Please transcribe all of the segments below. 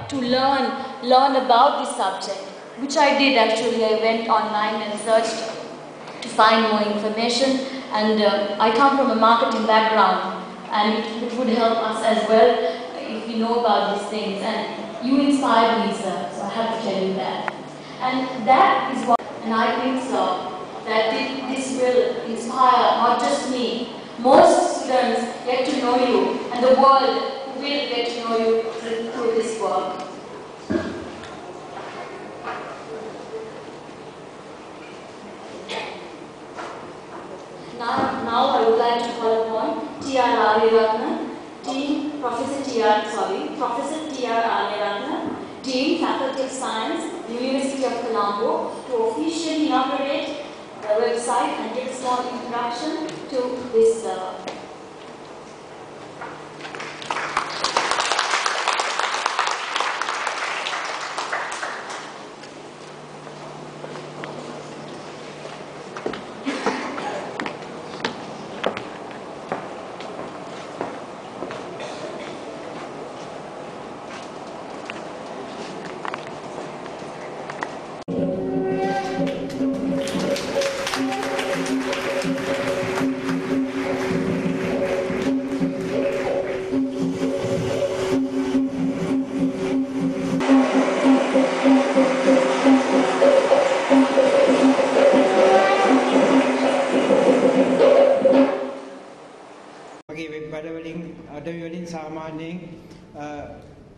to learn about this subject, which I did actually. I went online and searched to find more information, and I come from a marketing background, and it would help us as well if we know about these things. And you inspired me, sir, so I have to tell you that. And that is what, and I think so, that this will inspire not just me. Most students get to know you, and the world will get to know you through this work. Now I would like to call upon T.R. Aliratna, Professor T.R. Aliratna, Dean, Faculty of Science, University of Colombo, to officially inaugurate the website and give a small introduction to this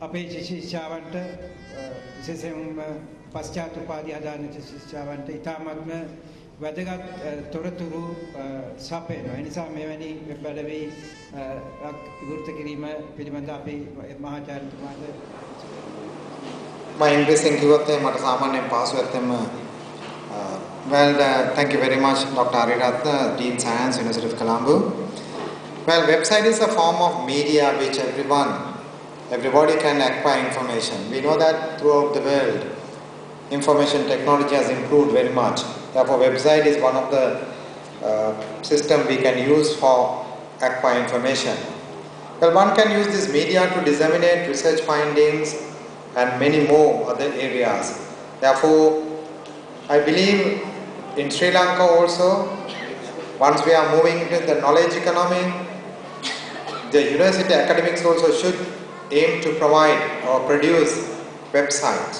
අපේ ශිෂ්‍යාවන්ට විශේෂයෙන්ම පශ්චාත් උපාධි ආදාන ශිෂ්‍යාවන්ට ඉතාමත්ම වැදගත් තොරතුරු සපයනවා. ඒ නිසා මෙවැනි web අඩවි විවෘත කිරීම පිළිබඳ අපි මහාචාර්යතුමාට මම ඉංග්‍රීසියෙන් කිව්වොත් මට සාමාන්‍යයෙන් පාසු ඇත්තෙම thank you very much Dr. Ariratna, Dean Science, University of Colombo. Well, website is a form of media which everybody can acquire information. We know that throughout the world, information technology has improved very much. Therefore, website is one of the system we can use for acquire information. Well, one can use this media to disseminate research findings and many more other areas. Therefore, I believe in Sri Lanka also, once we are moving to the knowledge economy, the university academics also should aim to provide or produce websites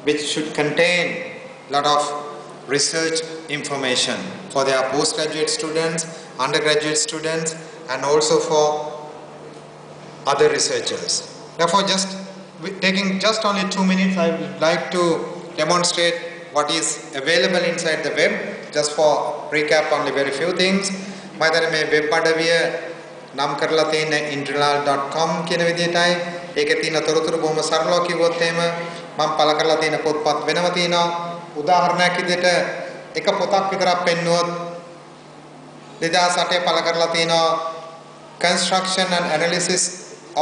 which should contain a lot of research information for their postgraduate students, undergraduate students, and also for other researchers. Therefore, taking just only 2 minutes, I would like to demonstrate what is available inside the web. Just for recap, only very few things. My web අඩවිය නම් කරලා තියෙන intrinal.com කියන විදිහටයි. ඒකේ තියෙන තොරතුරු බොහොම සරලව කිව්වොත් එහෙම මම පළ කරලා තියෙන පොත්පත් වෙනම තියෙනවා. උදාහරණයක් විදිහට එක පොතක් විතරක් පෙන්නුවොත් 2008 පළ කරලා තියෙනවා Construction and Analysis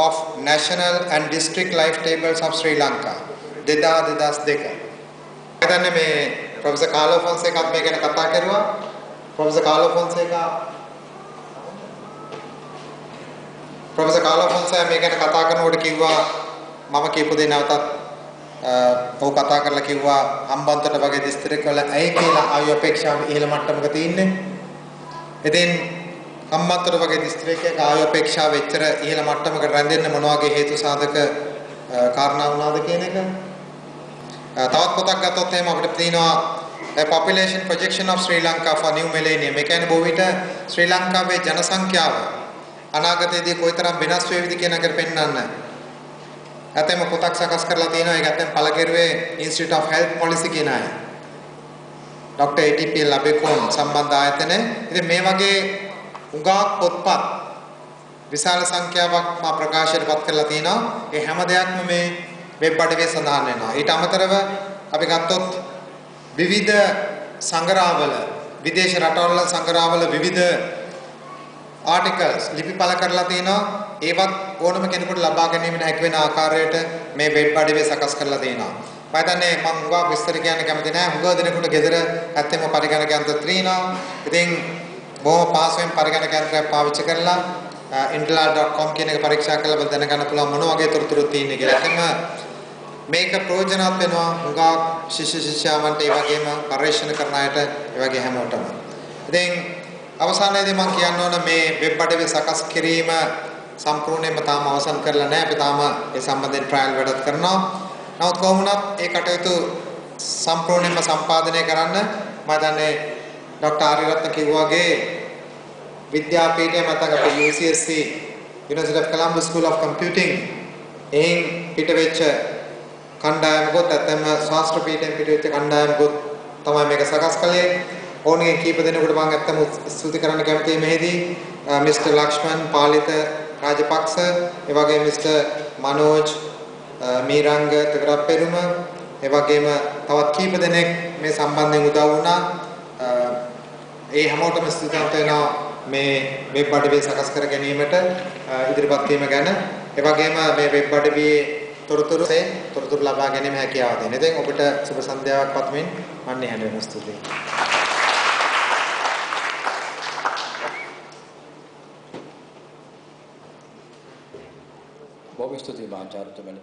of National and District Life Tables of Sri Lanka 2002. එතන මේ ප්‍රොෆෙසර් කාලෝ ෆොන්සේකාත් මේ ගැන කතා කරුවා. Professor Carlo Fonseca මේ ගැන කතා කරනකොට කිව්වා මම කියපු දේ නැවතත් ඔව් කතා කරලා කිව්වා හම්බන්තොට වගේ දිස්ත්‍රික්කවල ඇයි කියලා ආයු අපේක්ෂාව ඉහළ මට්ටමක තියෙන්නේ. ඉතින් හම්බන්තොට වගේ දිස්ත්‍රික්කයක ආයු අපේක්ෂාව එච්චර ඉහළ මට්ටමකට රැඳෙන්න මොන වගේ හේතු සාධක කාරණා වුණාද කියන එක. තවත් පොතක් ගත්තොත් එහෙම අපිට තියෙනවා a population projection of Sri Lanka for new millennium. ඒ කියන්නේ බොහෝ විට ශ්‍රී ලංකාවේ ජන සංඛ්‍යාව අනාගතයේදී කොයිතරම් වෙනස් වේවිද කියන එක පෙන්වන්න. ඇතැම් පොතක් සකස් කරලා තියෙනවා. ඒක ඇත්තෙන් පළ කෙරුවේ Institute of Health Policy කියන අය. Dr. ATP ලැබෙකෝන් සම්බන්ධ ආයතනය. ඉතින් මේ වගේ උගාක් පොත්පත් විශාල සංඛ්‍යාවක් මා ප්‍රකාශයටපත් කරලා තියෙනවා. ඒ හැම දෙයක්ම මේ වෙබ් අඩවියේ සඳහන් වෙනවා. ඊට අමතරව අපි ගත්තොත් විවිධ සංග්‍රහවල විදේශ රටවල සංග්‍රහවල විවිධ ආටිකල්ස් ලිපි පළ කරලා තිනවා. ඒවත් ඕනම කෙනෙකුට ලබා ගැනීමට හැකි වෙන ආකාරයට මේ වෙබ් අඩවිය සකස් කරලා තිනවා. මම හිතන්නේ මම උගා විස්තර කියන්න කැමති නැහැ. උගා දෙනෙකුට ගෙදර ඇත්තෙම පරිගණක යන්ත්‍ර තියෙනවා. ඉතින් බොහොම පාසුවෙන් පරිගණක යන්ත්‍රයක් පාවිච්චි කරලා intrinal.com කියන එක පරීක්ෂා කරලා දැනගන්න පුළුවන් මොන වගේ තොරතුරු තියෙන්නේ කියලා. එතන මේක ප්‍රයෝජනවත් වෙනවා හුඟා ශිෂ්‍ය ශිෂ්‍යාවන්ට ඒ වගේම පරිශන කරන අයට ඒ වගේ හැමෝටම. ඉතින් අවසානයේදී මම කියන්න ඕන මේ වෙබ් අඩවි සකස් කිරීම සම්පූර්ණයෙන්ම තාම අවසන් කරලා නැහැ. අපි තාම ඒ සම්බන්ධයෙන් ට්‍රයල් වැඩත් කරනවා. නමුත් කොහොමුණත් ඒ කටයුතු සම්පූර්ණයෙන්ම සම්පාදනය කරන්න මම දන්නේ ડોક્ટર ආරියරත්න කිව්වාගේ විද්‍යාපීඨය මත අපේ UCSC University of Columbus School of Computing එයින් පිට වෙච්ච කණ්ඩායමකොත් ඇත්තම ශාස්ත්‍ර පීඨයෙන් පිට වෙච්ච කණ්ඩායමකොත් තමයි මේක සකස් කළේ. ඕනෙකින් කීප දෙනෙකුට මම ඇත්තම ස්තුති කරන්න කැමතියි මෙහිදී මිස්ටර් ලක්ෂ්මන් පාලිත රාජපක්ෂ ඒ වගේම මිස්ටර් මනෝජ් මීරංග තෙවරප්පෙරුම ඒ වගේම තවත් කීප දෙනෙක් මේ සම්බන්ධයෙන් උදව් වුණා. ඒ හැමෝටම ස්තුතිවන්ත වෙනවා මේ වෙබ් අඩවිය සකස් කර ගැනීමට ඉදිරිපත් වීම ගැන. ඒ වගේම මේ වෙබ් අඩවියේ තොරතුරු ලබා ගැනීම හැකියාව දෙන. ඉතින් ඔබට සුබ සන්ධ්‍යාවක් පතමින් මම නිහඬ වෙන ස්තුතියි. බොහොම ස්තුතියි මහාචාර්යතුමනි.